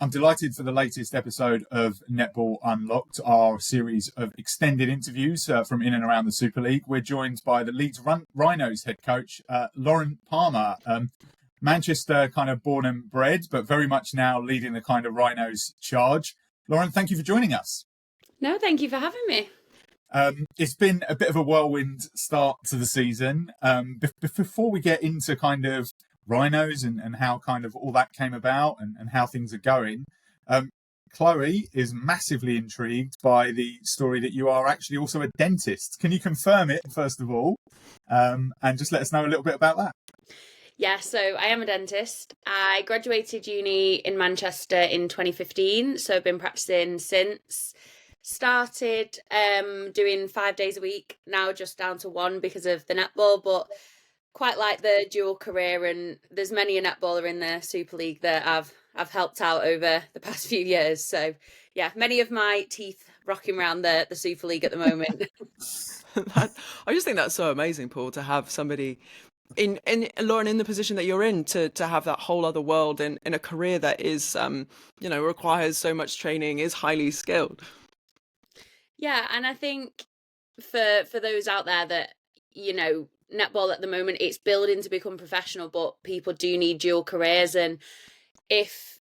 I'm delighted for the latest episode of Netball Unlocked, our series of extended interviews from in and around the Super League. We're joined by the Leeds Rhinos head coach, Lauren Palmer. Manchester kind of born and bred, but very much now leading the kind of Rhinos charge. Lauren, thank you for joining us. No, thank you for having me. It's been a bit of a whirlwind start to the season. Before we get into kind of Rhinos and how kind of all that came about and how things are going, Chloe is massively intrigued by the story that you are actually also a dentist. Can you confirm it, first of all, and just let us know a little bit about that? Yeah, so I am a dentist. I graduated uni in Manchester in 2015, so I've been practicing since. Started doing 5 days a week, now just down to one because of the netball, but quite like the dual career, and there's many a netballer in the Super League that I've helped out over the past few years. So yeah, many of my teeth rocking around the Super League at the moment. I just think that's so amazing, Paul, to have somebody in Lauren, in the position that you're in, to have that whole other world in a career that is requires so much training, is highly skilled. Yeah, and I think for those out there that, netball at the moment, it's building to become professional, but people do need dual careers. And if,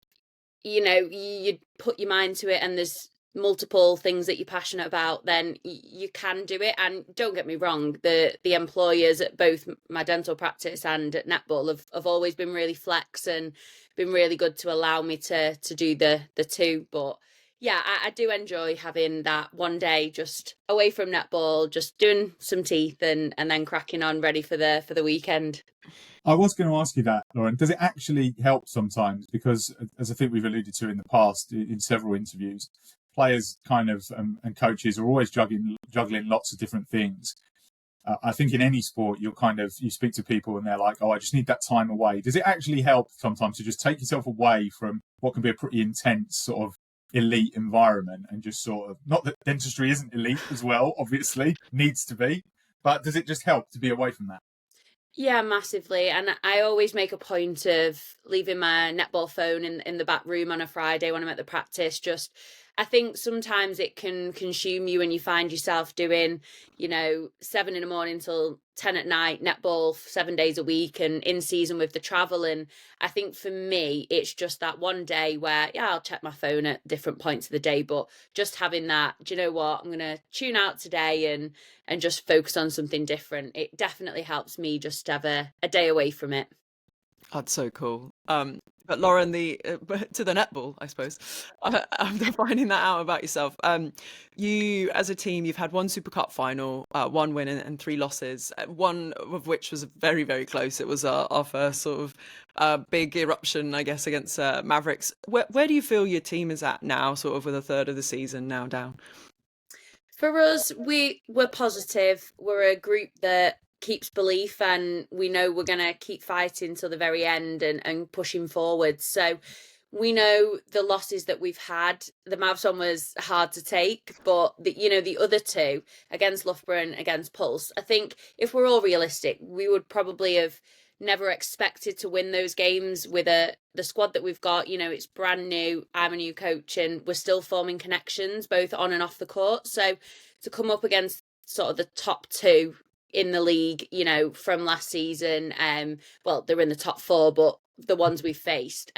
you put your mind to it and there's multiple things that you're passionate about, then you can do it. And don't get me wrong, the employers at both my dental practice and at netball have always been really flex and been really good to allow me to do the two. But yeah, I do enjoy having that one day just away from netball, just doing some teeth and then cracking on, ready for the weekend. I was going to ask you that, Lauren. Does it actually help sometimes? Because, as I think we've alluded to in the past, in several interviews, players kind of and coaches are always juggling lots of different things. I think in any sport, you speak to people and they're like, "Oh, I just need that time away." Does it actually help sometimes to just take yourself away from what can be a pretty intense sort of elite environment and just sort of, not that dentistry isn't elite as well, obviously needs to be, but does it just help to be away from that? Yeah, massively. And I always make a point of leaving my netball phone in the back room on a Friday when I'm at the practice. I think sometimes it can consume you and you find yourself doing, 7 a.m. till 10 p.m. netball 7 days a week and in season with the travel. And I think for me, it's just that one day where, yeah, I'll check my phone at different points of the day, but just having that, do you know what, I'm going to tune out today and just focus on something different. It definitely helps me just have a day away from it. That's so cool. But Lauren, to the netball, I suppose, I'm finding that out about yourself. You, as a team, you've had one Super Cup final, one win and 3 losses, one of which was very, very close. It was our first sort of big eruption, I guess, against Mavericks. Where do you feel your team is at now, sort of with a third of the season now down? For us, we're positive. We're a group that keeps belief and we know we're going to keep fighting till the very end and pushing forward. So we know the losses that we've had, the Mavs one was hard to take, but the other two against Loughborough and against Pulse, I think if we're all realistic, we would probably have never expected to win those games with the squad that we've got. It's brand new. I'm a new coach and we're still forming connections both on and off the court. So to come up against sort of the top two in the league, from last season, well, they're in the top 4, but the ones we faced,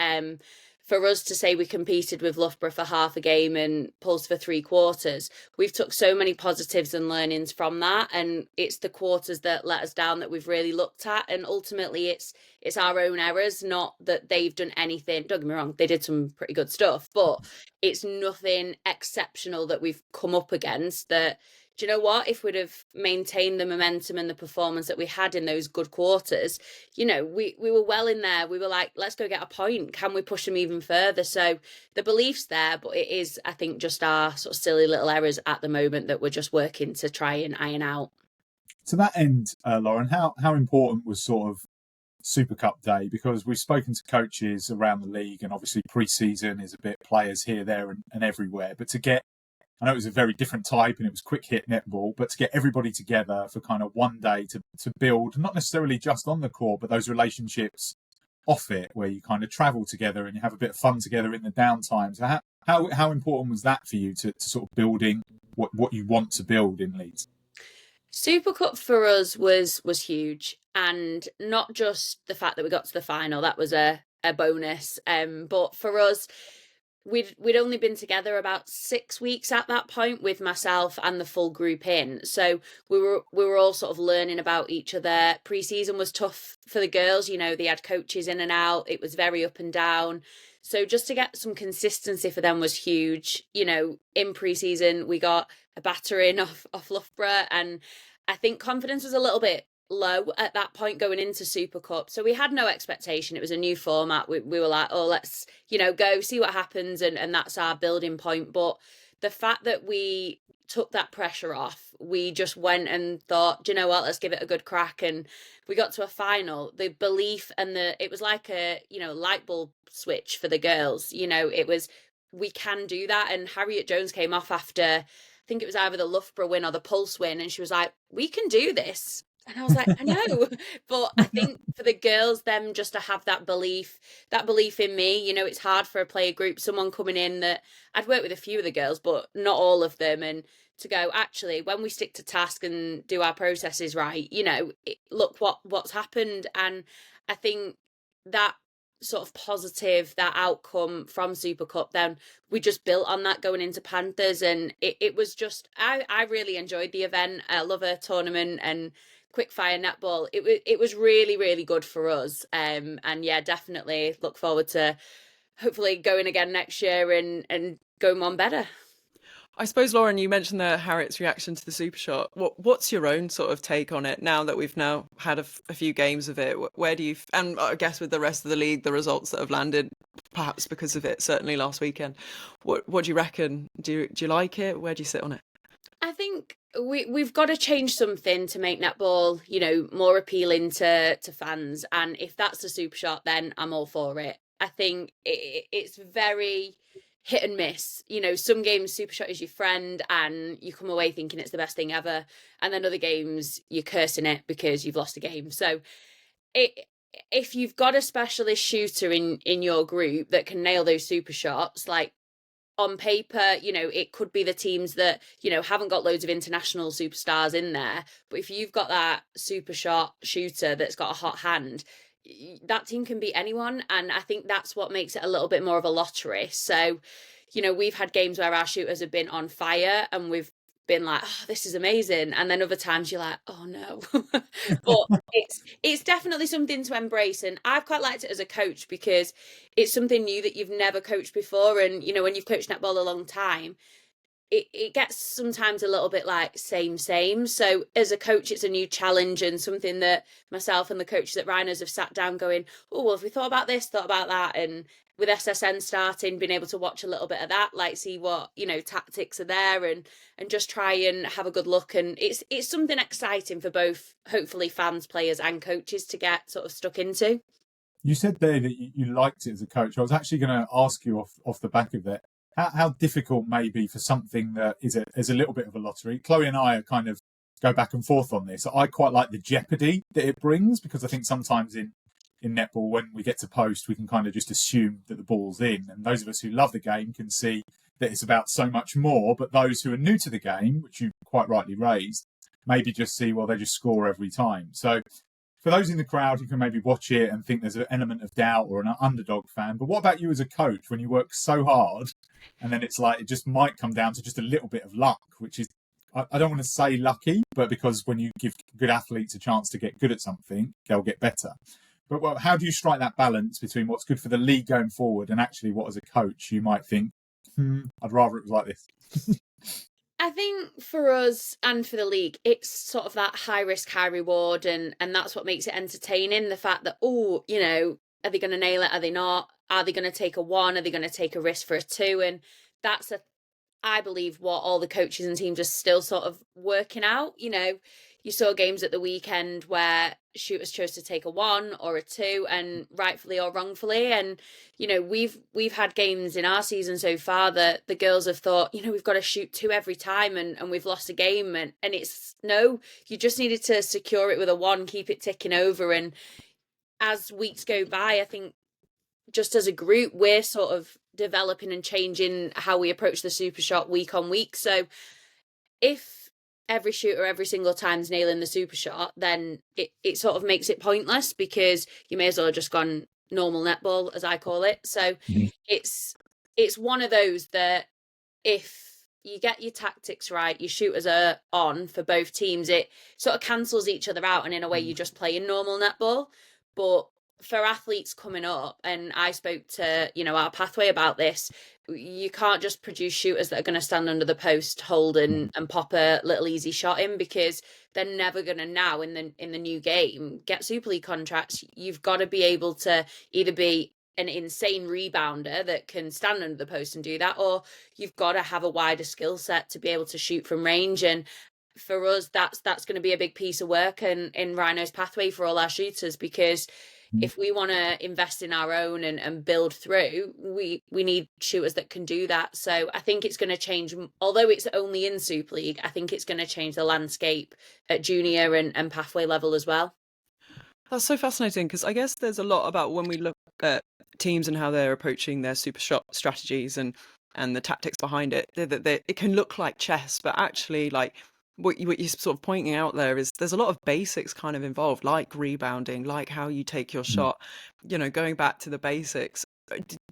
for us to say we competed with Loughborough for half a game and Pulse for 3 quarters, we've took so many positives and learnings from that, and it's the quarters that let us down that we've really looked at, and ultimately it's our own errors, not that they've done anything. Don't get me wrong, they did some pretty good stuff, but it's nothing exceptional that we've come up against that. Do you know what? If we'd have maintained the momentum and the performance that we had in those good quarters, we were well in there. We were like, let's go get a point. Can we push them even further? So the belief's there, but it is, I think, just our sort of silly little errors at the moment that we're just working to try and iron out. To that end, Lauren, how important was sort of Super Cup day? Because we've spoken to coaches around the league and obviously pre-season is a bit players here, there and everywhere. But I know it was a very different type and it was quick hit netball, but to get everybody together for kind of one day to build, not necessarily just on the court, but those relationships off it, where you kind of travel together and you have a bit of fun together in the downtime. So how important was that for you to sort of building what you want to build in Leeds? Super Cup for us was huge, and not just the fact that we got to the final, that was a bonus. But for us, we'd only been together about 6 weeks at that point with myself and the full group in. So we were all sort of learning about each other. Pre-season was tough for the girls, you know, they had coaches in and out. It was very up and down. So just to get some consistency for them was huge. You know, in pre-season we got a battering off Loughborough, and I think confidence was a little bit low at that point going into Super Cup. So we had no expectation. It was a new format. We were like, oh, let's, you know, go see what happens. And that's our building point. But the fact that we took that pressure off, we just went and thought, do you know what, let's give it a good crack. And we got to a final. The belief and it was like a, you know, light bulb switch for the girls. You know, it was, we can do that. And Harriet Jones came off after, I think it was either the Loughborough win or the Pulse win. And she was like, we can do this. And I was like, I know. But I think for the girls, them just to have that belief in me, you know, it's hard for a player group, someone coming in that I'd worked with a few of the girls, but not all of them. And to go, actually, when we stick to task and do our processes right, you know, look what's happened. And I think that sort of positive, that outcome from Super Cup, then we just built on that going into Panthers. And it was just, I really enjoyed the event. I love a tournament and quickfire netball. It was really, really good for us. And yeah, definitely look forward to hopefully going again next year and going on better. I suppose, Lauren, you mentioned Harriet's reaction to the super shot. What's your own sort of take on it now that we've now had a few games of it? Where do you, and I guess with the rest of the league, the results that have landed, perhaps because of it, certainly last weekend. What do you reckon? Do you like it? Where do you sit on it? I think we've got to change something to make netball, you know, more appealing to fans. And if that's the super shot, then I'm all for it. I think it's very hit and miss. You know, some games super shot is your friend and you come away thinking it's the best thing ever, and then other games you're cursing it because you've lost a game. So if you've got a specialist shooter in your group that can nail those super shots, like on paper, you know, it could be the teams that, you know, haven't got loads of international superstars in there, but if you've got that super shot shooter that's got a hot hand, that team can beat anyone. And I think that's what makes it a little bit more of a lottery. So, you know, we've had games where our shooters have been on fire and we've been like, oh, this is amazing. And then other times you're like, oh no. But it's definitely something to embrace. And I've quite liked it as a coach because it's something new that you've never coached before. And, you know, when you've coached netball a long time, it gets sometimes a little bit like same. So as a coach, it's a new challenge and something that myself and the coaches at Rhinos have sat down going, oh, well, have we thought about this, thought about that? And with SSN starting, being able to watch a little bit of that, like see what, you know, tactics are there and just try and have a good look. And it's something exciting for both, hopefully, fans, players and coaches to get sort of stuck into. You said there that you liked it as a coach. I was actually going to ask you off the back of that, how difficult may be for something that is a little bit of a lottery. Chloe and I are kind of go back and forth on this. I quite like the jeopardy that it brings because I think sometimes in netball, when we get to post, we can kind of just assume that the ball's in. And those of us who love the game can see that it's about so much more. But those who are new to the game, which you quite rightly raised, maybe just see, well, they just score every time. So for those in the crowd who can maybe watch it and think there's an element of doubt or an underdog fan, but what about you as a coach when you work so hard and then it's like it just might come down to just a little bit of luck, which is, I don't want to say lucky, but because when you give good athletes a chance to get good at something, they'll get better. But well, how do you strike that balance between what's good for the league going forward and actually what as a coach you might think, I'd rather it was like this? I think for us and for the league, it's sort of that high risk, high reward, and that's what makes it entertaining. The fact that, oh, you know, are they going to nail it? Are they not? Are they going to take a 1? Are they going to take a risk for a 2? And that's I believe what all the coaches and teams are still sort of working out. You know, you saw games at the weekend where shooters chose to take a 1 or a 2, and rightfully or wrongfully. And, you know, we've had games in our season so far that the girls have thought, you know, we've got to shoot 2 every time and we've lost a game. And it's no, you just needed to secure it with a 1, keep it ticking over. And as weeks go by, I think just as a group, we're sort of developing and changing how we approach the super shot week on week. So if every shooter every single time's nailing the super shot, then it sort of makes it pointless, because you may as well have just gone normal netball, as I call it. So it's one of those that if you get your tactics right, your shooters are on for both teams, it sort of cancels each other out, and in a way you just play in normal netball. But for athletes coming up, and I spoke to our pathway about this, you can't just produce shooters that are going to stand under the post, hold and pop a little easy shot in, because they're never going to now in the new game get Super League contracts. You've got to be able to either be an insane rebounder that can stand under the post and do that, or you've got to have a wider skill set to be able to shoot from range. And for us, that's going to be a big piece of work in Rhino's pathway for all our shooters, because if we want to invest in our own and build through, we need shooters that can do that. So I think it's going to change, although it's only in Super League, I think it's going to change the landscape at junior and pathway level as well. That's so fascinating, because I guess there's a lot about when we look at teams and how they're approaching their super shot strategies and the tactics behind it, that it can look like chess, but actually, like what you're sort of pointing out there is there's a lot of basics kind of involved, like rebounding, like how you take your shot, going back to the basics.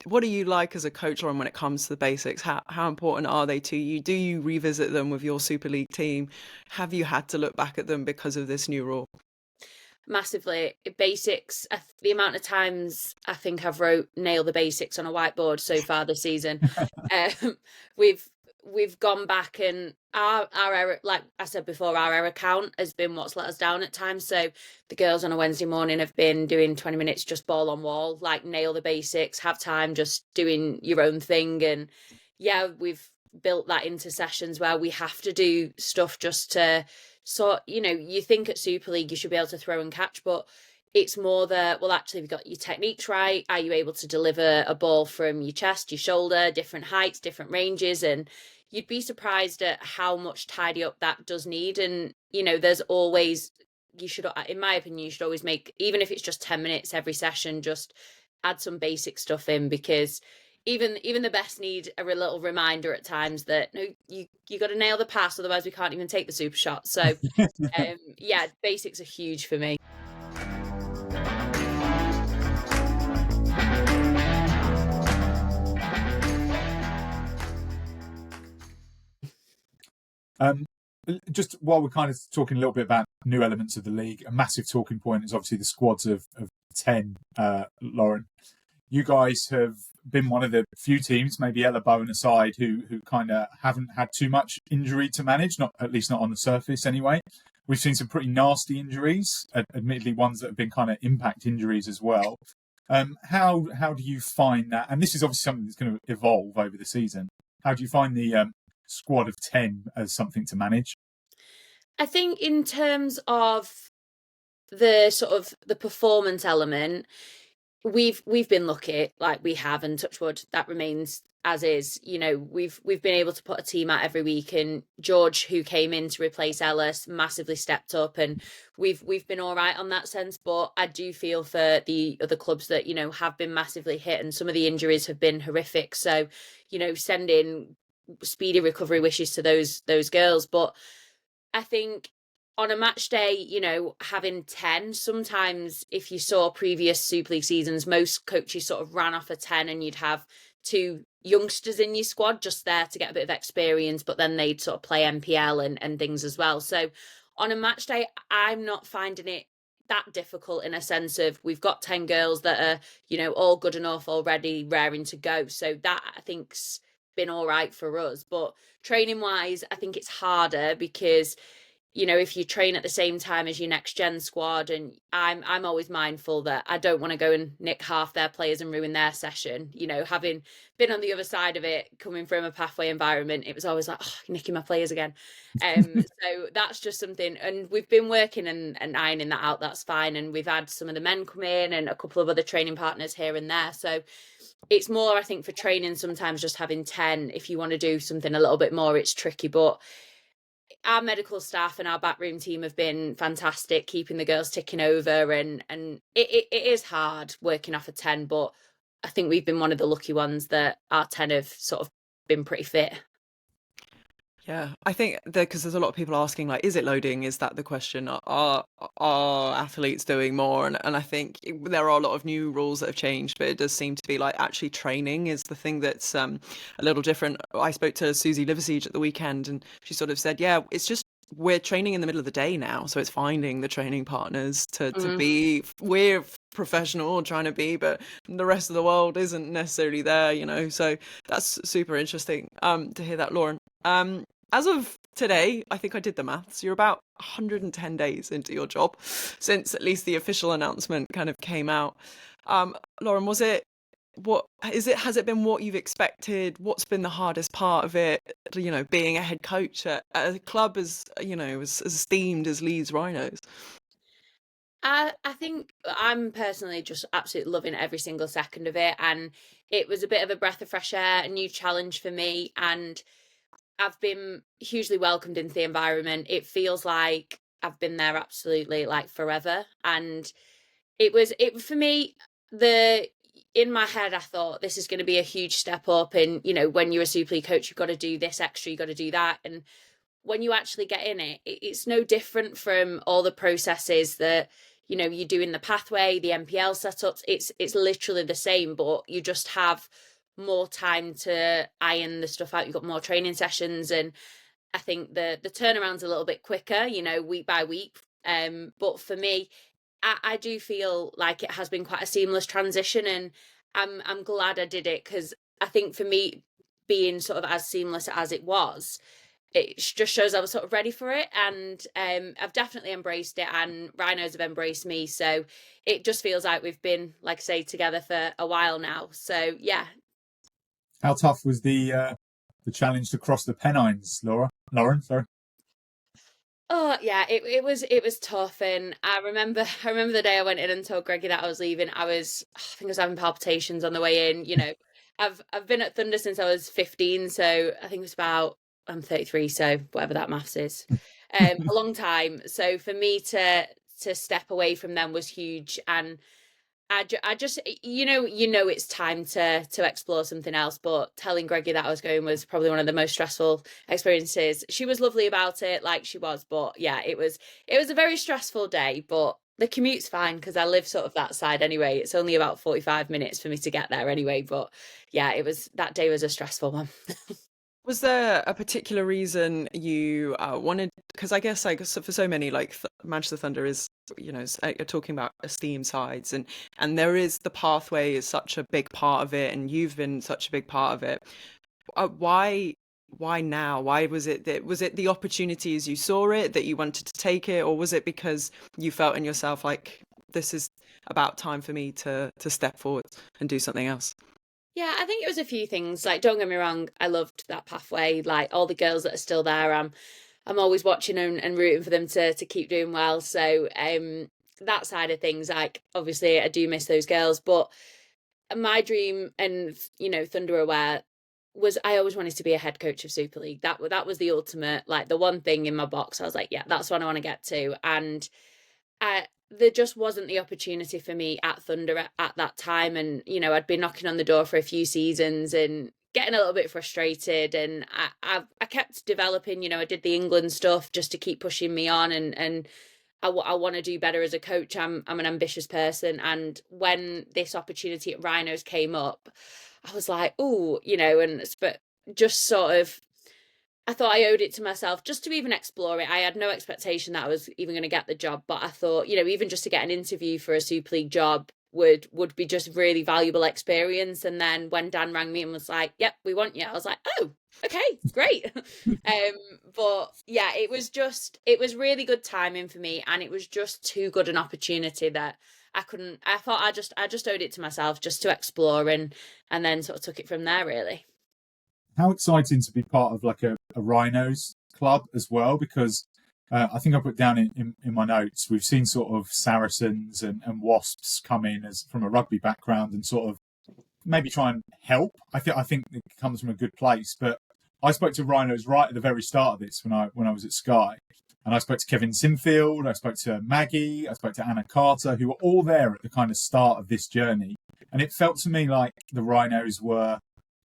What do you like as a coach, Lauren, when it comes to the basics? How important are they to you? Do you revisit them with your Super League team? Have you had to look back at them because of this new rule? Massively. Basics, the amount of times I think I've wrote nail the basics on a whiteboard so far this season. We've gone back, and our error, like I said before, our error count has been what's let us down at times. So the girls on a Wednesday morning have been doing 20 minutes just ball on wall, like nail the basics, have time just doing your own thing. And yeah, we've built that into sessions where we have to do stuff just to you think at Super League you should be able to throw and catch, but it's more that, well, actually, have you got your techniques right? Are you able to deliver a ball from your chest, your shoulder, different heights, different ranges? And you'd be surprised at how much tidy up that does need. And, there's always, in my opinion, you should always make, even if it's just 10 minutes every session, just add some basic stuff in, because even the best need a little reminder at times that, no, you got to nail the pass, otherwise we can't even take the super shot. So yeah, basics are huge for me. Just while we're kind of talking a little bit about new elements of the league, a massive talking point is obviously the squads of 10, Lauren. You guys have been one of the few teams, maybe Ella Bowen aside, who kind of haven't had too much injury to manage, at least not on the surface anyway. We've seen some pretty nasty injuries, admittedly ones that have been kind of impact injuries as well. How do you find that? And this is obviously something that's going to evolve over the season. How do you find the squad of 10 as something to manage? I think in terms of the sort of the performance element, we've been lucky, like we have, and touch wood, that remains as is. We've been able to put a team out every week, and George, who came in to replace Ellis, massively stepped up, and we've been all right on that sense. But I do feel for the other clubs that have been massively hit, and some of the injuries have been horrific. So sending speedy recovery wishes to those girls. But I think on a match day, having 10, sometimes if you saw previous Super League seasons, most coaches sort of ran off a 10 and you'd have 2 youngsters in your squad just there to get a bit of experience, but then they'd sort of play NPL and things as well. So on a match day, I'm not finding it that difficult, in a sense of we've got 10 girls that are, all good enough already, raring to go. So that, I think's been all right for us. But training wise, I think it's harder, because if you train at the same time as your next gen squad, and I'm always mindful that I don't want to go and nick half their players and ruin their session. Having been on the other side of it, coming from a pathway environment, it was always like, oh, nicking my players again. So that's just something, and we've been working and ironing that out. That's fine. And we've had some of the men come in and a couple of other training partners here and there. So it's more, I think, for training, sometimes just having 10, if you want to do something a little bit more, it's tricky. But our medical staff and our backroom team have been fantastic, keeping the girls ticking over, and it is hard working off a 10, but I think we've been one of the lucky ones that our 10 have sort of been pretty fit. Yeah, I think because there's a lot of people asking, like, is it loading? Is that the question? Are athletes doing more? And I think there are a lot of new rules that have changed, but it does seem to be like actually training is the thing that's a little different. I spoke to Susie Liversiege at the weekend, and she sort of said, yeah, it's just we're training in the middle of the day now, so it's finding the training partners to be. We're professional trying to be, but the rest of the world isn't necessarily there, you know. So that's super interesting to hear that, Lauren. As of today, I think I did the maths. You're about 110 days into your job since at least the official announcement kind of came out. Lauren, has it been what you've expected? What's been the hardest part of it? You know, being a head coach at a club as esteemed as Leeds Rhinos. I think I'm personally just absolutely loving every single second of it, and it was a bit of a breath of fresh air, a new challenge for me, and I've been hugely welcomed into the environment. It feels like I've been there absolutely like forever. And it for me, in my head, I thought this is going to be a huge step up. And, you know, when you're a Super League coach, you've got to do this extra, you've got to do that. And when you actually get in it, it's no different from all the processes that, you know, you do in the pathway, the NPL setups. It's literally the same, but you just have more time to iron the stuff out. You've got more training sessions, and I think the turnaround's a little bit quicker, you know, week by week. But for me, I do feel like it has been quite a seamless transition, and I'm glad I did it, because I think for me, being sort of as seamless as it was, it just shows I was sort of ready for it, and I've definitely embraced it, and Rhinos have embraced me. So it just feels like we've been, like I say, together for a while now. So yeah. How tough was the challenge to cross the Pennines, Lauren? Sorry. Oh yeah, it was tough, and I remember the day I went in and told Greggy that I was leaving. I think I was having palpitations on the way in. You know, I've been at Thunder since I was 15, so I think it was about, I'm 33, so whatever that maths is, a long time. So for me to step away from them was huge, and I just, you know, it's time to explore something else. But telling Greggy that I was going was probably one of the most stressful experiences. She was lovely about it, like she was, but yeah, it was a very stressful day. But the commute's fine because I live sort of that side anyway. It's only about 45 minutes for me to get there anyway. But yeah, that day was a stressful one. Was there a particular reason you wanted? Because I guess like for so many, like Manchester Thunder is, you know, you're talking about esteemed sides, and there is the pathway is such a big part of it, and you've been such a big part of it. Why now? Why was it the opportunities you saw it that you wanted to take it, or was it because you felt in yourself like this is about time for me to step forward and do something else? Yeah, I think it was a few things. Like, don't get me wrong, I loved that pathway. Like, all the girls that are still there, I'm always watching and rooting for them to keep doing well. So that side of things, like, obviously I do miss those girls, but my dream, and you know, Thunder aware, was I always wanted to be a head coach of Super League. That was the ultimate, like the one thing in my box. I was like, yeah, that's what I want to get to. And there just wasn't the opportunity for me at Thunder at that time. And, you know, I'd been knocking on the door for a few seasons and getting a little bit frustrated. And I kept developing, you know, I did the England stuff just to keep pushing me on. And I want to do better as a coach. I'm an ambitious person. And when this opportunity at Rhinos came up, I was like, oh, you know, but just sort of, I thought I owed it to myself just to even explore it. I had no expectation that I was even going to get the job, but I thought, you know, even just to get an interview for a Super League job would be just really valuable experience. And then when Dan rang me and was like, "Yep, we want you," I was like, "Oh, okay, great." But yeah, it was really good timing for me, and it was just too good an opportunity that I couldn't. I thought I just owed it to myself just to explore and then sort of took it from there, really. How exciting to be part of like a Rhinos club as well, because I think I put down in my notes, we've seen sort of Saracens and Wasps come in as from a rugby background and sort of maybe try and help. I think it comes from a good place, but I spoke to Rhinos right at the very start of this when I was at Sky. And I spoke to Kevin Sinfield, I spoke to Maggie, I spoke to Anna Carter, who were all there at the kind of start of this journey. And it felt to me like the Rhinos were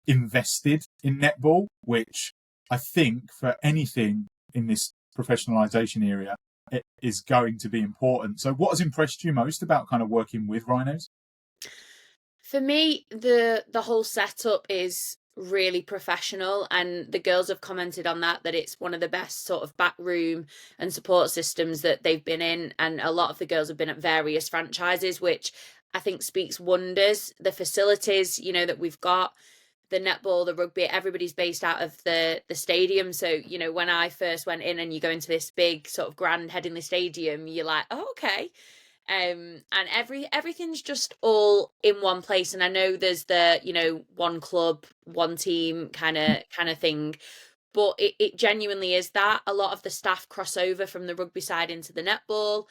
invested in netball, which I think for anything in this professionalisation area, it is going to be important. So what has impressed you most about kind of working with Rhinos? For me, the whole setup is really professional, and the girls have commented on that it's one of the best sort of backroom and support systems that they've been in, and a lot of the girls have been at various franchises, which I think speaks wonders. The facilities, that we've got, the netball, the rugby, everybody's based out of the stadium. So, when I first went in and you go into this big sort of grand Headingley Stadium, you're like, oh, okay. And everything's just all in one place. And I know there's the one club, one team kind of thing, but it genuinely is that. A lot of the staff cross over from the rugby side into the netball.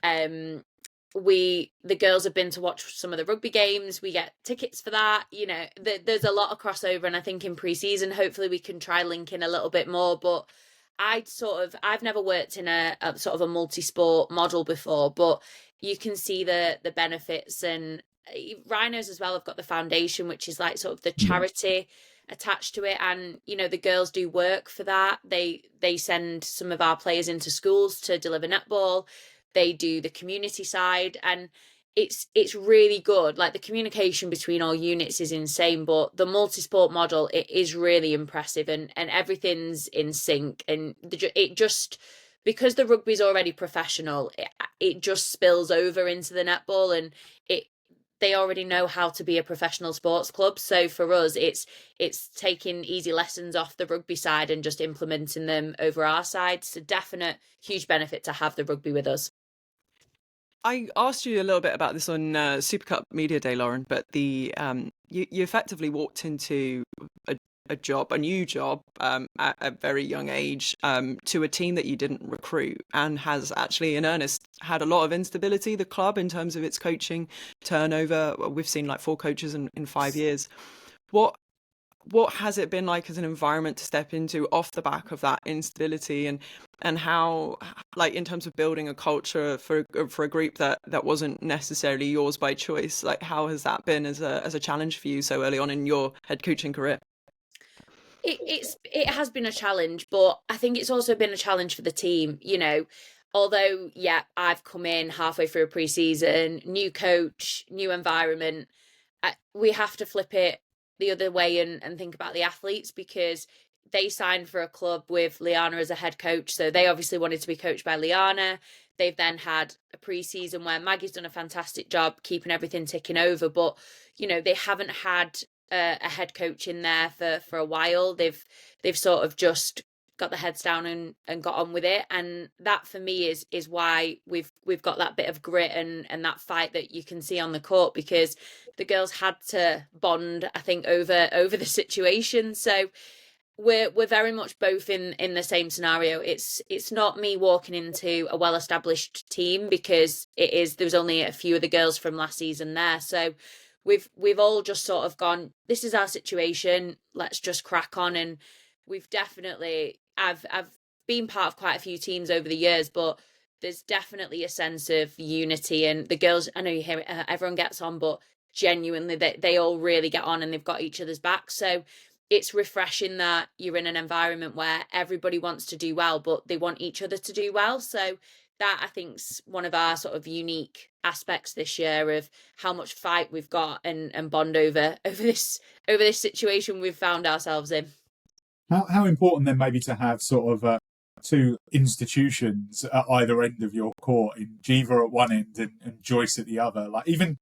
The girls have been to watch some of the rugby games. We get tickets for that. There's a lot of crossover, and I think in pre-season hopefully we can try link in a little bit more. But I've never worked in a sort of a multi-sport model before, but you can see the benefits. And Rhinos as well have got the foundation, which is like sort of the charity attached to it, and the girls do work for that. They send some of our players into schools to deliver netball. They do the community side, and it's really good. Like, the communication between all units is insane, but the multi-sport model, it is really impressive, and everything's in sync. And it just, because the rugby's already professional, it just spills over into the netball, and they already know how to be a professional sports club. So for us, it's taking easy lessons off the rugby side and just implementing them over our side. It's a definite huge benefit to have the rugby with us. I asked you a little bit about this on Super Cup Media Day, Lauren, but you effectively walked into a new job at a very young age to a team that you didn't recruit, and has actually in earnest had a lot of instability, the club, in terms of its coaching turnover. We've seen like 4 coaches in 5 years. What has it been like as an environment to step into off the back of that instability, and how, like, in terms of building a culture for a group that wasn't necessarily yours by choice, like, how has that been as a challenge for you so early on in your head coaching career? It has been a challenge, but I think it's also been a challenge for the team. Although, I've come in halfway through a pre-season, new coach, new environment, we have to flip it the other way and think about the athletes, because they signed for a club with Liana as a head coach, so they obviously wanted to be coached by Liana. They've then had a pre-season where Maggie's done a fantastic job keeping everything ticking over, but they haven't had a head coach in there for a while. They've sort of just got their heads down and got on with it, and that for me is why we've got that bit of grit and that fight that you can see on the court, because the girls had to bond, I think, over the situation. So we're very much both in the same scenario. It's not me walking into a well-established team, because there's only a few of the girls from last season there. So we've all just sort of gone, this is our situation, let's just crack on. And we've definitely, I've been part of quite a few teams over the years, but there's definitely a sense of unity, and the girls, I know you hear it, everyone gets on, but genuinely they all really get on, and they've got each other's back. So it's refreshing that you're in an environment where everybody wants to do well, but they want each other to do well. So that, I think, is one of our sort of unique aspects this year, of how much fight we've got and bond over this situation we've found ourselves in. How important then maybe to have sort of 2 institutions at either end of your court, in Jiva at one end and Joyce at the other, like even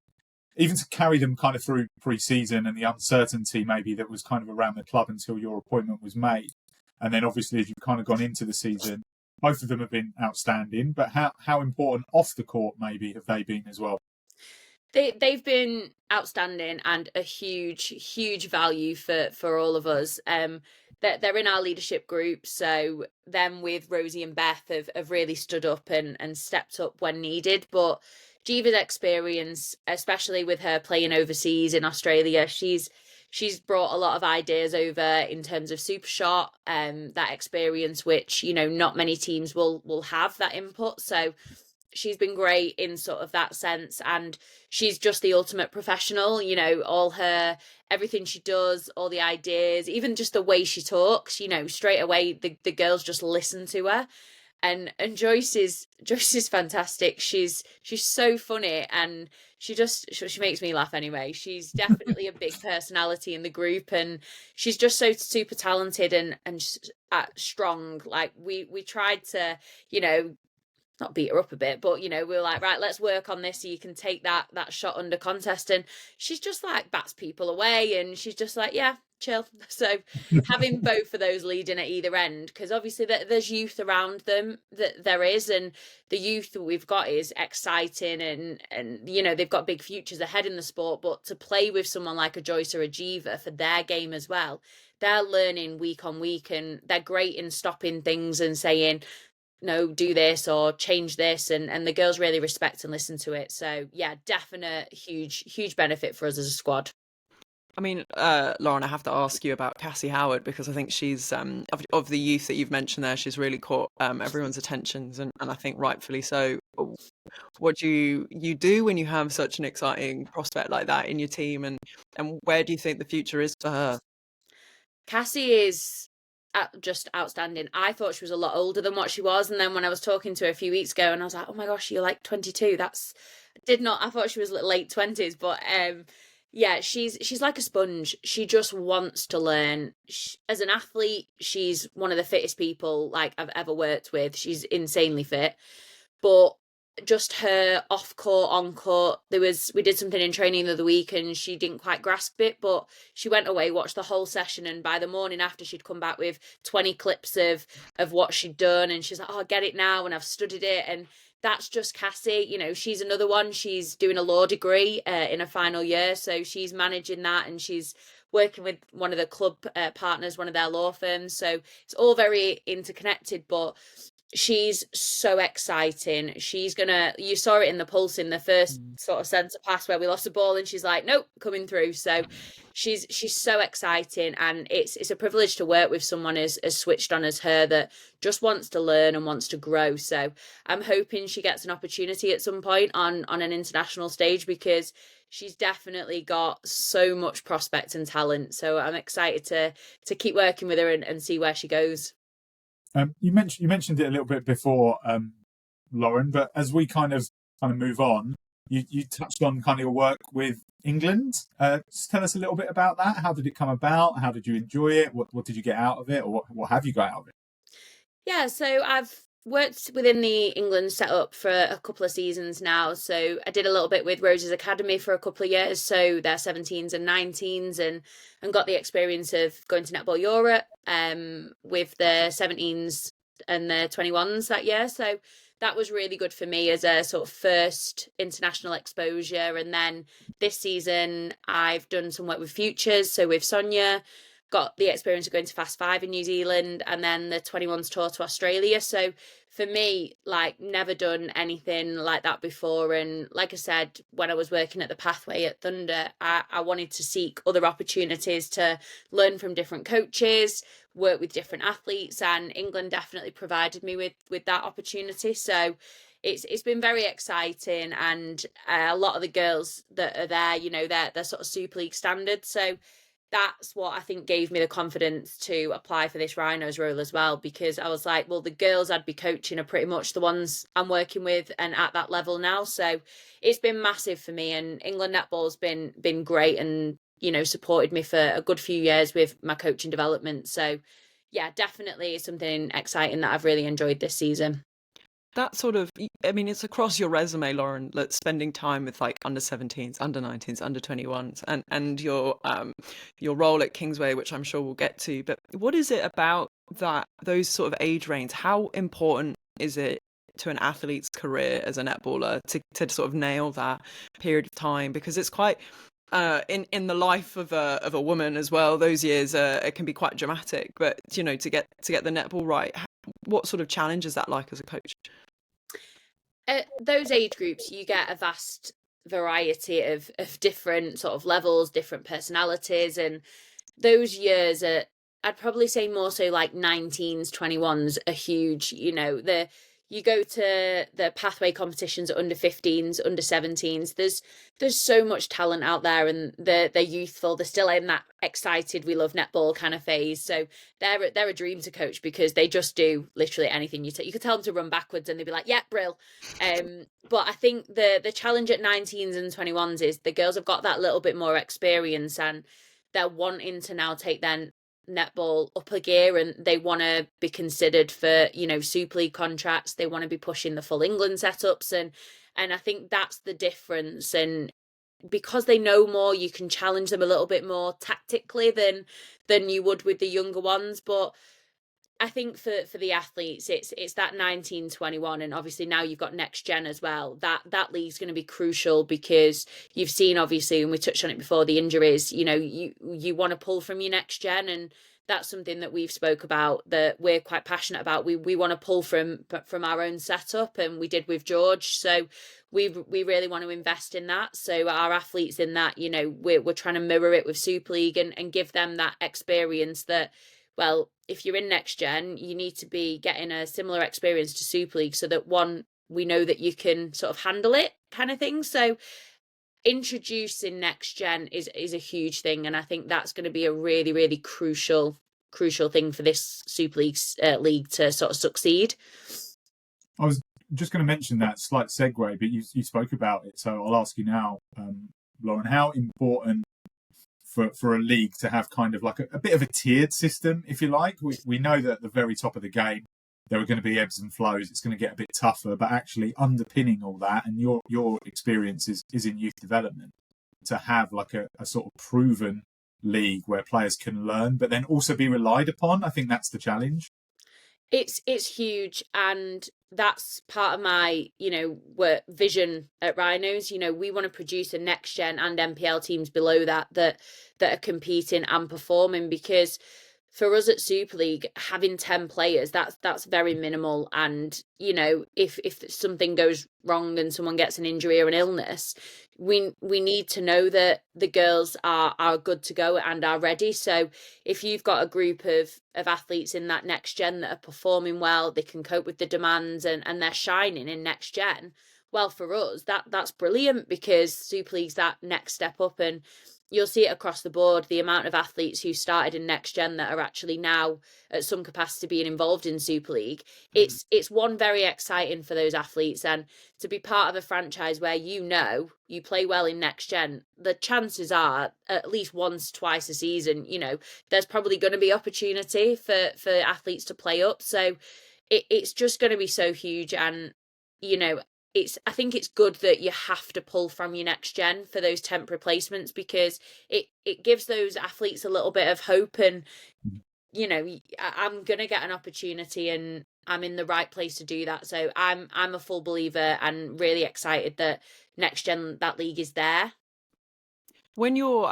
to carry them kind of through pre-season and the uncertainty maybe that was kind of around the club until your appointment was made. And then obviously as you've kind of gone into the season, both of them have been outstanding, but how important off the court maybe have they been as well? They've been outstanding and a huge value for all of us. They're in our leadership group, so them with Rosie and Beth have really stood up and stepped up when needed. But Jiva's experience, especially with her playing overseas in Australia, she's she's brought a lot of ideas over in terms of super shot, that experience, which, you know, not many teams will have that input. So she's been great in sort of that sense, and she's just the ultimate professional. You know, all her, everything she does, all the ideas, even just the way she talks, you know, straight away the girls just listen to her. And Joyce is fantastic. She's so funny, and she makes me laugh anyway. She's definitely a big personality in the group, and she's just so super talented and strong. Like we tried to, you know, not beat her up a bit, but, you know, we were like, right, let's work on this so you can take that shot under contest. And she's just like bats people away, and she's just like, yeah, chill. So having both of those leading at either end, because obviously there's youth around them, that there is, and the youth that we've got is exciting, and you know, they've got big futures ahead in the sport. But to play with someone like a Joyce or a Jiva for their game as well, they're learning week on week, and they're great in stopping things and saying, no, do this or change this, and the girls really respect and listen to it. So yeah, definite huge benefit for us as a squad. I mean, Lauren, I have to ask you about Cassie Howard, because I think she's of the youth that you've mentioned there, she's really caught everyone's attentions, and I think rightfully so. What do you do when you have such an exciting prospect like that in your team, and where do you think the future is for her? Cassie is just outstanding. I thought she was a lot older than what she was, and then when I was talking to her a few weeks ago, and I was like, oh my gosh, you're like 22. I thought she was late 20s, but yeah, she's like a sponge. She just wants to learn. As an athlete, she's one of the fittest people like I've ever worked with. She's insanely fit, but just her off court, on court, we did something in training the other week, and she didn't quite grasp it, but she went away, watched the whole session, and by the morning after, she'd come back with 20 clips of what she'd done, and she's like, oh, I get it now, and I've studied it. And that's just Cassie. You know, she's another one. She's doing a law degree in a final year, so she's managing that, and she's working with one of the club partners, one of their law firms. So it's all very interconnected, but she's so exciting. You saw it in the pulse in the first sort of centre pass where we lost the ball, and she's like, nope, coming through. So she's so exciting, and it's a privilege to work with someone as switched on as her, that just wants to learn and wants to grow. So I'm hoping she gets an opportunity at some point on an international stage, because she's definitely got so much prospect and talent. So I'm excited to keep working with her and see where she goes. You mentioned it a little bit before, Lauren, but as we kind of move on, you touched on kind of your work with England. Just tell us a little bit about that. How did it come about? How did you enjoy it? What did you get out of it, or what have you got out of it? Yeah, so I've worked within the England setup for a couple of seasons now. So I did a little bit with Rose's Academy for a couple of years, so their 17s and 19s, and got the experience of going to Netball Europe with the 17s and the 21s that year. So that was really good for me as a sort of first international exposure. And then this season I've done some work with Futures, so with Sonia, got the experience of going to Fast Five in New Zealand, and then the 21s tour to Australia. So for me, like, never done anything like that before. And like I said, when I was working at the Pathway at Thunder, I wanted to seek other opportunities to learn from different coaches, work with different athletes, and England definitely provided me with that opportunity. So it's been very exciting, and a lot of the girls that are there, you know, they're sort of Super League standard. So that's what I think gave me the confidence to apply for this Rhinos role as well, because I was like, well, the girls I'd be coaching are pretty much the ones I'm working with and at that level now. So it's been massive for me, and England Netball's been great, and, you know, supported me for a good few years with my coaching development. So yeah, definitely something exciting that I've really enjoyed this season. That sort of, I mean, it's across your resume, Lauren, like spending time with like under 17s, under 19s, under 21s, and your role at Kingsway, which I'm sure we'll get to. But what is it about those sort of age ranges? How important is it to an athlete's career as a netballer to sort of nail that period of time? Because it's quite in the life of a woman as well, those years it can be quite dramatic. But, you know, to get the netball right, what sort of challenge is that like as a coach? At those age groups, you get a vast variety of different sort of levels, different personalities, and those years are, I'd probably say more so like 19s, 21s are huge. You go to the pathway competitions at under 15s, under 17s. There's so much talent out there, and they're youthful. They're still in that excited, we love netball kind of phase. So they're a dream to coach because they just do literally anything you could tell them to run backwards and they'd be like, yeah, brill. But I think the challenge at 19s and 21s is the girls have got that little bit more experience, and they're wanting to now take their netball up a gear, and they want to be considered for Super League contracts. They want to be pushing the full England setups, and I think that's the difference. And because they know more, you can challenge them a little bit more tactically than you would with the younger ones. But I think for the athletes, it's that 19-21, and obviously now you've got Next Gen as well. That league's going to be crucial because you've seen, obviously, and we touched on it before, the injuries. You want to pull from your Next Gen, and that's something that we've spoke about, that we're quite passionate about. We want to pull from our own setup, and we did with George. So we really want to invest in that. So our athletes in that, we're trying to mirror it with Super League and give them that experience that, well, if you're in Next Gen, you need to be getting a similar experience to Super League so that, one, we know that you can sort of handle it kind of thing. So introducing Next Gen is a huge thing. And I think that's going to be a really, really crucial thing for this Super League league to sort of succeed. I was just going to mention that slight segue, but you spoke about it. So I'll ask you now, Lauren, how important for a league to have kind of like a bit of a tiered system, if you like. We know that at the very top of the game, there are going to be ebbs and flows. It's going to get a bit tougher, but actually underpinning all that, and your experience is in youth development, to have like a sort of proven league where players can learn, but then also be relied upon. I think that's the challenge. It's huge, and that's part of my work vision at Rhinos. We want to produce a Next Gen and NPL teams below that are competing and performing, because for us at Super League, having 10 players, that's very minimal. And if something goes wrong and someone gets an injury or an illness, we need to know that the girls are good to go and are ready. So if you've got a group of athletes in that Next Gen that are performing well, they can cope with the demands, and they're shining in Next Gen, well, for us, that's brilliant, because Super League's that next step up. And you'll see it across the board, the amount of athletes who started in Next Gen that are actually now at some capacity being involved in Super League. It's one, very exciting for those athletes, and to be part of a franchise where you play well in Next Gen, the chances are at least once, twice a season, there's probably going to be opportunity for athletes to play up. So it's just going to be so huge. And I think it's good that you have to pull from your Next Gen for those temp replacements, because it gives those athletes a little bit of hope. And I'm gonna get an opportunity, and I'm in the right place to do that. So I'm a full believer, and really excited that Next Gen, that league, is there. When you're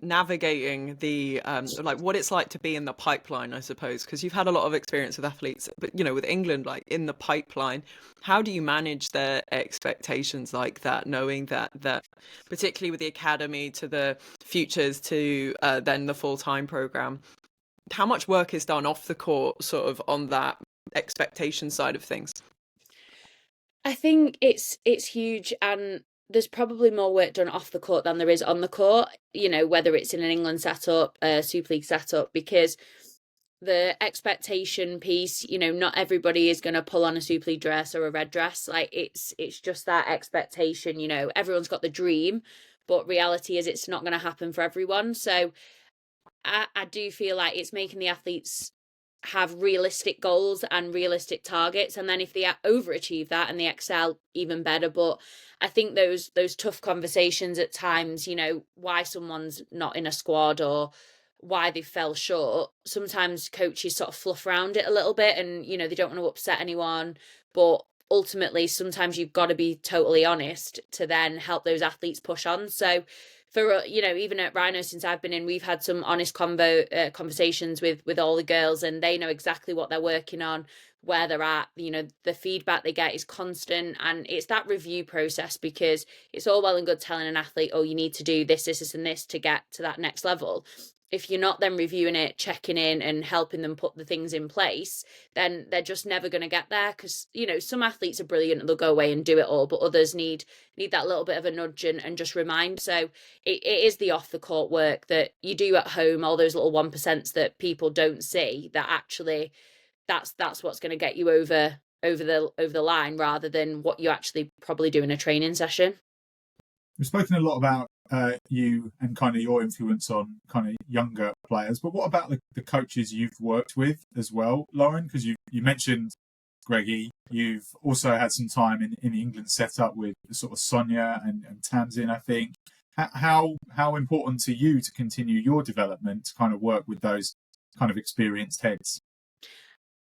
navigating the like what it's like to be in the pipeline, I suppose, because you've had a lot of experience with athletes, but with England, like in the pipeline, how do you manage their expectations like that, knowing that particularly with the academy to the futures to then the full-time program, how much work is done off the court sort of on that expectation side of things? I think it's huge, and there's probably more work done off the court than there is on the court, whether it's in an England setup, a Super League setup, because the expectation piece, not everybody is going to pull on a Super League dress or a red dress. Like it's just that expectation, everyone's got the dream, but reality is it's not going to happen for everyone. So I do feel like it's making the athletes have realistic goals and realistic targets, and then if they overachieve that and they excel, even better. But I think those tough conversations at times, why someone's not in a squad or why they fell short, sometimes coaches sort of fluff around it a little bit, and they don't want to upset anyone, but ultimately sometimes you've got to be totally honest to then help those athletes push on. So for even at Rhino, since I've been in, we've had some honest conversations with all the girls, and they know exactly what they're working on. where they're at. The feedback they get is constant, and it's that review process, because it's all well and good telling an athlete, oh, you need to do this and this to get to that next level. If you're not then reviewing it, checking in and helping them put the things in place, then they're just never going to get there. Because some athletes are brilliant and they'll go away and do it all, but others need that little bit of a nudge and just remind. So it is the off the court work that you do at home, all those little 1% that people don't see, that actually that's what's going to get you over the line, rather than what you actually probably do in a training session. We've spoken a lot about you and kind of your influence on kind of younger players, but what about the coaches you've worked with as well, Lauren? Because you mentioned Greggy. You've also had some time in the England setup with sort of Sonia and Tamsin, I think. How important to you to continue your development, to kind of work with those kind of experienced heads?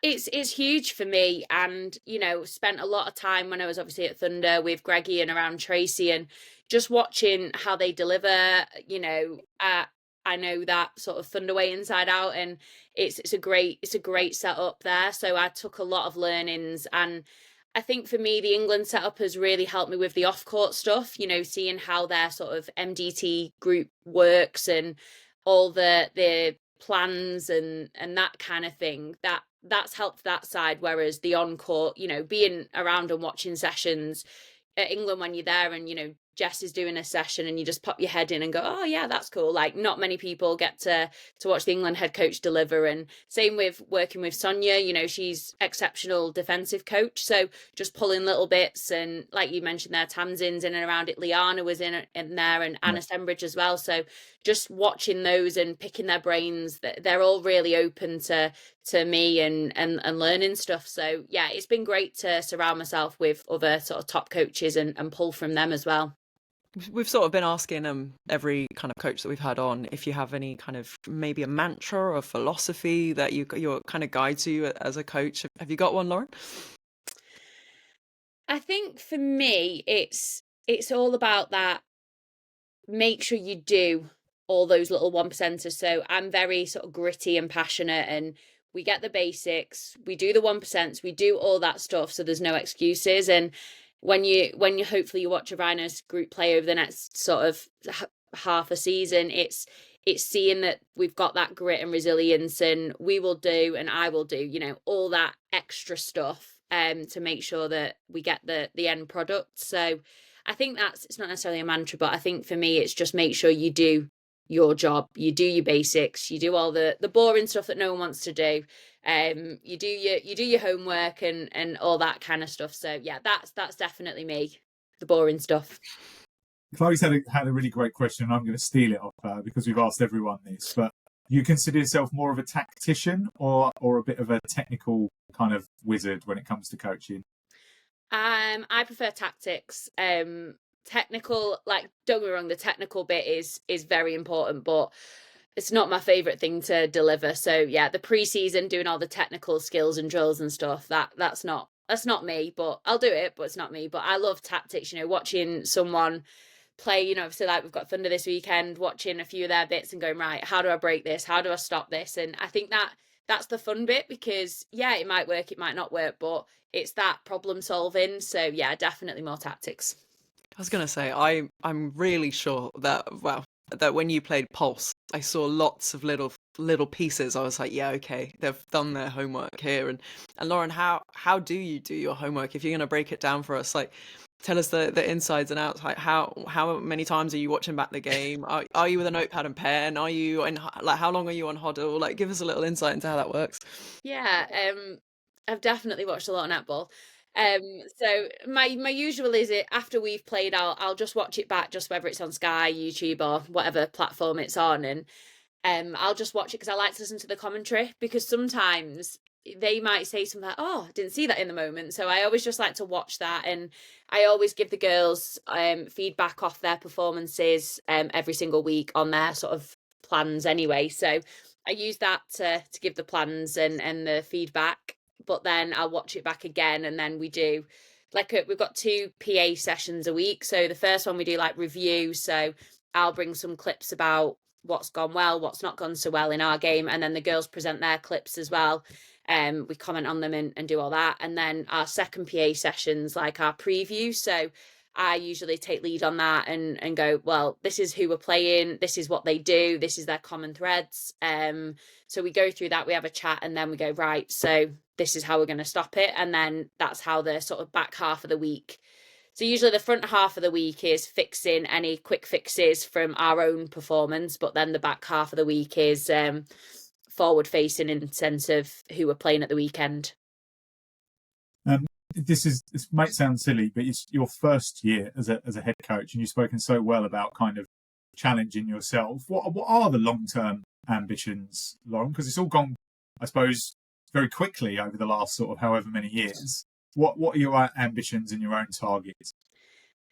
It's huge for me, and spent a lot of time when I was obviously at Thunder with Greggy and around Tracy, and just watching how they deliver. I know that sort of Thunder way inside out, and it's a great setup there. So I took a lot of learnings, and I think for me the England setup has really helped me with the off court stuff. Seeing how their sort of MDT group works and all the plans and that kind of thing, that's helped that side. Whereas the on court, being around and watching sessions at England, when you're there and Jess is doing a session and you just pop your head in and go, oh yeah, that's cool. Like, not many people get to watch the England head coach deliver. And same with working with Sonia, she's exceptional defensive coach. So just pulling little bits, and like you mentioned there, Tamsin's in and around it. Liana was in there, and Anna Stembridge as well. So just watching those and picking their brains, they're all really open to me and learning stuff. So yeah, it's been great to surround myself with other sort of top coaches and pull from them as well. We've sort of been asking every kind of coach that we've had on if you have any kind of maybe a mantra or a philosophy that your kind of guides you as a coach. Have you got one, Lauren? I think for me, it's all about that. Make sure you do all those little 1%ers. So I'm very sort of gritty and passionate, and we get the basics, we do the 1%, we do all that stuff. So there's no excuses. And when you hopefully you watch a Rhinos group play over the next sort of half a season, it's seeing that we've got that grit and resilience, and we will do, and I will do, all that extra stuff to make sure that we get the end product. So I think it's not necessarily a mantra, but I think for me, it's just make sure you do your job, you do your basics, you do all the boring stuff that no one wants to do. You do your homework and all that kind of stuff. So yeah, that's definitely me, the boring stuff. Chloe's had a really great question, and I'm going to steal it off her because we've asked everyone this. But you consider yourself more of a tactician or a bit of a technical kind of wizard when it comes to coaching? I prefer tactics. Technical, like, don't get me wrong, the technical bit is very important, but it's not my favorite thing to deliver. So yeah, the preseason doing all the technical skills and drills and stuff, that's not me, but I'll do it, but it's not me. But I love tactics, watching someone play, obviously like we've got Thunder this weekend, watching a few of their bits and going, right, how do I break this? How do I stop this? And I think that's the fun bit, because yeah, it might work, it might not work, but it's that problem solving. So yeah, definitely more tactics. I was going to say, I'm really sure that when you played Pulse, I saw lots of little pieces. I was like, yeah, okay, they've done their homework here. And Lauren, how do you do your homework? If you're going to break it down for us, like, tell us the insides and outs. Like, how many times are you watching back the game? Are you with a notepad and pen? Are you in, like, how long are you on huddle? Like, give us a little insight into how that works. Yeah, I've definitely watched a lot of netball. So my usual is, it after we've played, I'll just watch it back, just whether it's on Sky, YouTube, or whatever platform it's on, and I'll just watch it because I like to listen to the commentary, because sometimes they might say something like, oh, I didn't see that in the moment. So I always just like to watch that, and I always give the girls feedback off their performances every single week on their sort of plans anyway. So I use that to give the plans and the feedback, but then I'll watch it back again, and then we do we've got 2 PA sessions a week. So the first one we do like review, so I'll bring some clips about what's gone well, what's not gone so well in our game, and then the girls present their clips as well. We comment on them and do all that. And then our second PA sessions, like our preview. So I usually take lead on that and go, well, this is who we're playing, this is what they do, this is their common threads. So we go through that, we have a chat, and then we go, right, so this is how we're going to stop it. And then that's how the sort of back half of the week. So usually the front half of the week is fixing any quick fixes from our own performance, but then the back half of the week is forward facing in the sense of who we're playing at the weekend. This might sound silly, but it's your first year as a head coach, and you've spoken so well about kind of challenging yourself. What are the long-term ambitions, Lauren? Because it's all gone, I suppose, very quickly over the last sort of however many years. What are your ambitions and your own targets?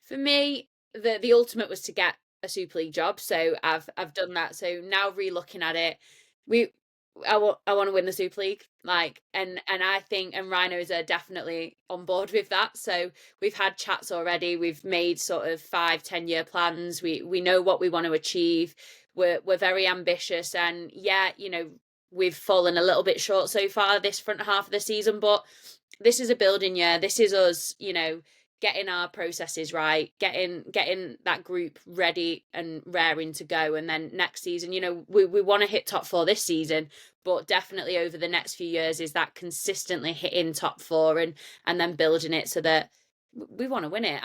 For me, the ultimate was to get a Super League job. So I've done that. So now re-looking at it, I want to win the Super League, and I think Rhinos are definitely on board with that. So we've had chats already. We've made sort of 5-10 year plans. We know what we want to achieve. We're very ambitious, and we've fallen a little bit short so far this front half of the season, but this is a building year. This is us, getting our processes right, getting that group ready and raring to go. And then next season, we want to hit top 4 this season, but definitely over the next few years is that consistently hitting top 4 and then building it so that we want to win it.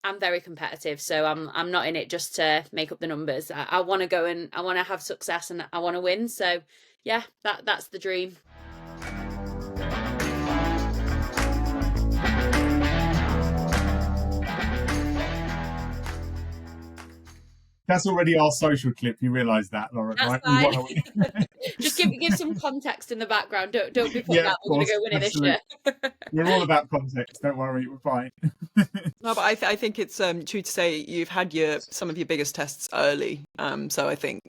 I'm very competitive, so I'm not in it just to make up the numbers. I want to go and I want to have success and I want to win. So yeah, that's the dream. That's already our social clip. You realise that, Lauren, that's right? Fine. Just give some context in the background. Don't be putting that we're going to go win it this year. We're all about context. Don't worry, we're fine. No, but I think it's true to say you've had some of your biggest tests early. So I think,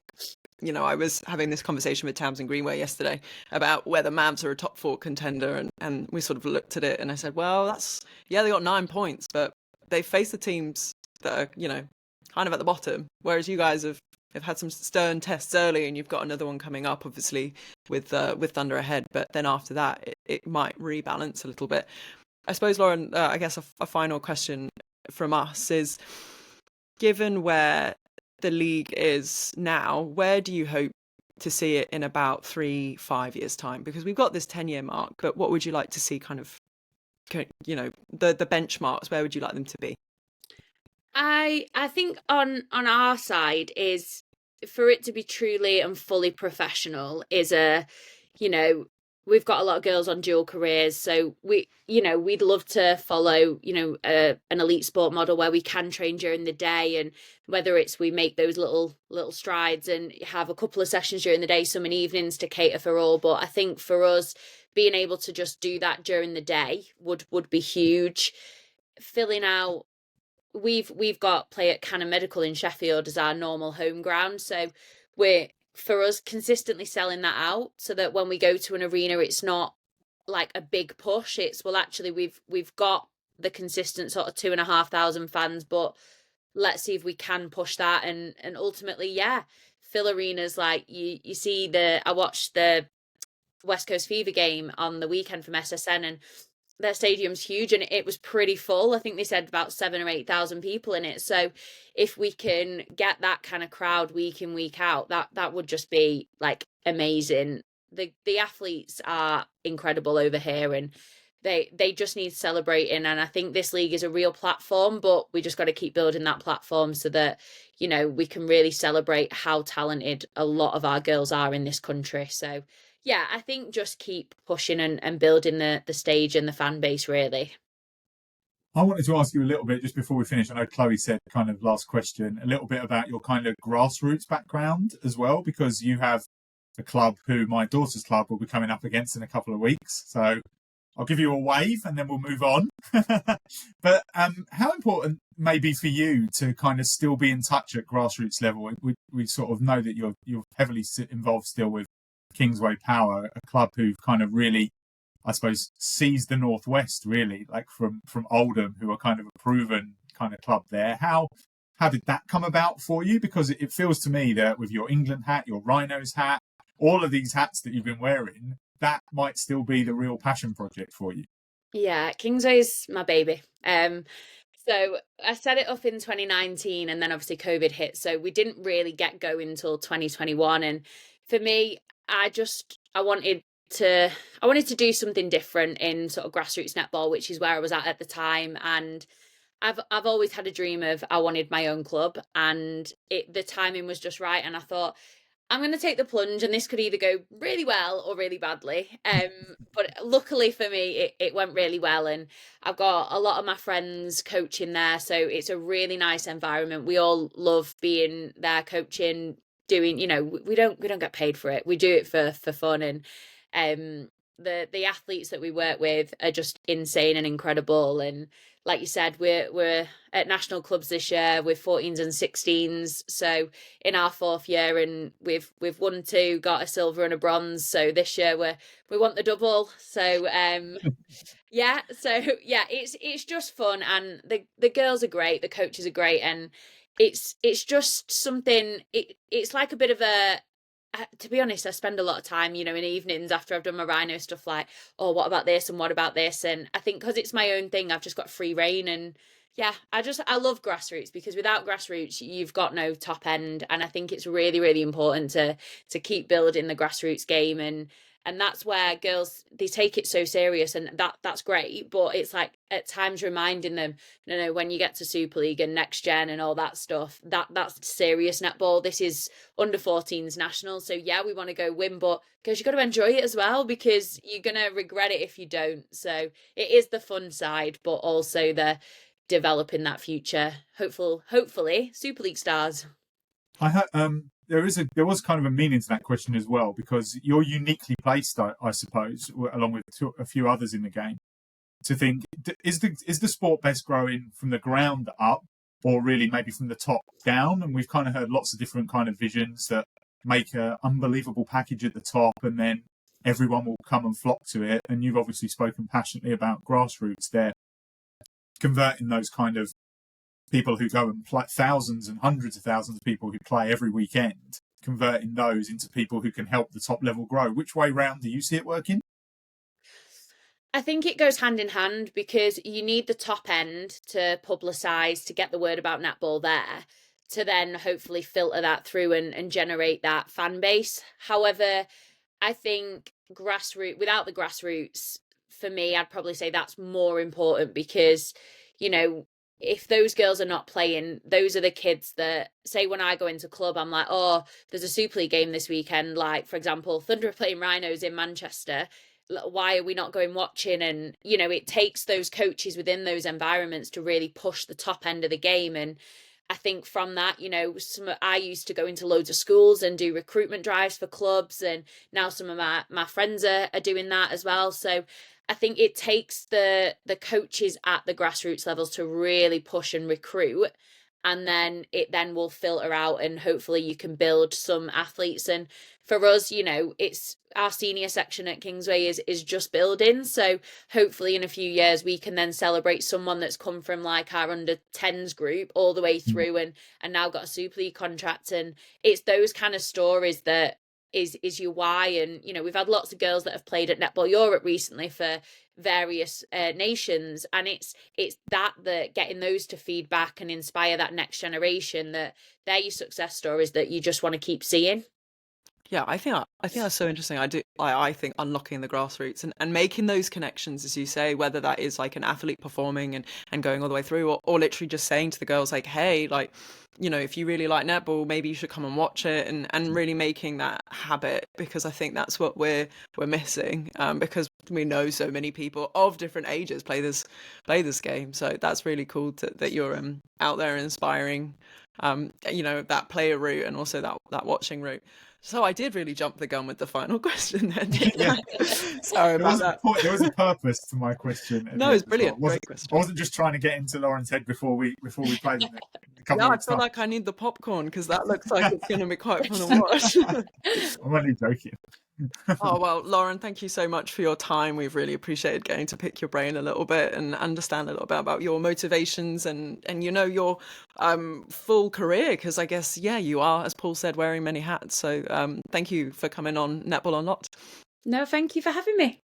I was having this conversation with Townsend Greenway yesterday about whether Mavs are a top 4 contender, and we sort of looked at it and I said, well, they got 9 points, but they face the teams that are, kind of at the bottom, whereas you guys have had some stern tests early, and you've got another one coming up, obviously, with Thunder ahead. But then after that, it might rebalance a little bit. I suppose, Lauren, I guess a final question from us is, given where the league is now, where do you hope to see it in about 3-5 years' time? Because we've got this 10-year mark, but what would you like to see kind of, the benchmarks, where would you like them to be? I think on our side is for it to be truly and fully professional is we've got a lot of girls on dual careers, so we'd love to follow an elite sport model where we can train during the day, and whether it's we make those little strides and have a couple of sessions during the day, some in evenings to cater for all. But I think for us, being able to just do that during the day would be huge. Filling out, we've got play at Cannon Medical in Sheffield as our normal home ground, so we're, for us, consistently selling that out so that when we go to an arena, it's not like a big push. It's, well, actually we've got the consistent sort of 2,500 fans, but let's see if we can push that and ultimately fill arenas. Like you see I watched the West Coast Fever game on the weekend from SSN, and their stadium's huge and it was pretty full. I think they said about 7,000 or 8,000 people in it. So if we can get that kind of crowd week in, week out, that would just be like amazing. The athletes are incredible over here, and they just need celebrating. And I think this league is a real platform, but we just got to keep building that platform so that, we can really celebrate how talented a lot of our girls are in this country. So yeah, I think just keep pushing and building the stage and the fan base, really. I wanted to ask you a little bit just before we finish. I know Chloe said kind of last question, a little bit about your kind of grassroots background as well, because you have a club who my daughter's club will be coming up against in a couple of weeks. So I'll give you a wave and then we'll move on. But how important maybe for you to kind of still be in touch at grassroots level? We sort of know that you're heavily involved still with Kingsway Power, a club who've kind of really, I suppose, seized the Northwest, really, like from Oldham, who are kind of a proven kind of club there. How did that come about for you? Because it feels to me that with your England hat, your Rhinos hat, all of these hats that you've been wearing, that might still be the real passion project for you. Yeah, Kingsway's my baby. So I set it up in 2019, and then obviously COVID hit, so we didn't really get going until 2021. And for me, I wanted to do something different in sort of grassroots netball, which is where I was at the time. And I've always had a dream of, I wanted my own club, and the timing was just right. And I thought, I'm going to take the plunge, and this could either go really well or really badly. But luckily for me, it went really well, and I've got a lot of my friends coaching there, so it's a really nice environment. We all love being there coaching, doing, we don't get paid for it. We do it for fun, and the athletes that we work with are just insane and incredible. And like you said, we're at national clubs this year with 14s and 16s. So in our fourth year, and we've won 2, got a silver and a bronze. So this year we want the double. So yeah, it's just fun, and the girls are great, the coaches are great, and it's just something. It's like a bit of a. To be honest, I spend a lot of time, in evenings after I've done my Rhino stuff, like, oh, what about this and what about this? And I think because it's my own thing, I've just got free reign. And yeah, I love grassroots, because without grassroots, you've got no top end. And I think it's really, really important to keep building the grassroots game. And that's where girls, they take it so serious, and that's great. But it's like at times reminding them, no, when you get to Super League and Next Gen and all that stuff, that's serious netball. This is under 14s national. So yeah, we want to go win, but because you got to enjoy it as well, because you're going to regret it if you don't. So it is the fun side, but also the developing that future, hopefully Super League stars. I had there was kind of a meaning to that question as well, because you're uniquely placed, I suppose, along with a few others in the game, to think, is the sport best growing from the ground up, or really maybe from the top down? And we've kind of heard lots of different kind of visions that make an unbelievable package at the top, and then everyone will come and flock to it. And you've obviously spoken passionately about grassroots there, converting those kind of people who go and play, thousands and hundreds of thousands of people who play every weekend, converting those into people who can help the top level grow. Which way round do you see it working? I think it goes hand in hand, because you need the top end to publicise, to get the word about netball there, to then hopefully filter that through and generate that fan base. However, I think without the grassroots, for me, I'd probably say that's more important, because, if those girls are not playing, those are the kids that, say, when I go into club, I'm like, oh, there's a Super League game this weekend. Like, for example, Thunder are playing Rhinos in Manchester. Why are we not going watching? And, it takes those coaches within those environments to really push the top end of the game. And I think from that, I used to go into loads of schools and do recruitment drives for clubs. And now some of my friends are doing that as well. So I think it takes the coaches at the grassroots levels to really push and recruit, and then it then will filter out, and hopefully you can build some athletes. And for us, it's our senior section at Kingsway is just building. So hopefully in a few years we can then celebrate someone that's come from like our under 10s group all the way through and now got a Super League contract. And it's those kind of stories that is your why. And we've had lots of girls that have played at Netball Europe recently for various nations, and it's that getting those to feedback and inspire that next generation, that they're your success stories that you just want to keep seeing. Yeah, I think that's so interesting. I think unlocking the grassroots and making those connections, as you say, whether that is like an athlete performing and going all the way through, or literally just saying to the girls like, hey, like, if you really like netball, maybe you should come and watch it, and really making that habit, because I think that's what we're missing, because we know so many people of different ages play this game. So that's really cool that you're out there inspiring, that player route and also that watching route. So I did really jump the gun with the final question then. Yeah. Sorry about that. There was a purpose to my question. No, it's brilliant. Well. Great question. I wasn't just trying to get into Lauren's head before we played in Yeah, I feel like I need the popcorn, because that looks like it's going to be quite fun to watch. I'm only joking. Oh, well, Lauren, thank you so much for your time. We've really appreciated getting to pick your brain a little bit and understand a little bit about your motivations and your full career, because I guess, yeah, you are, as Paul said, wearing many hats. So thank you for coming on Netball or Not. No, thank you for having me.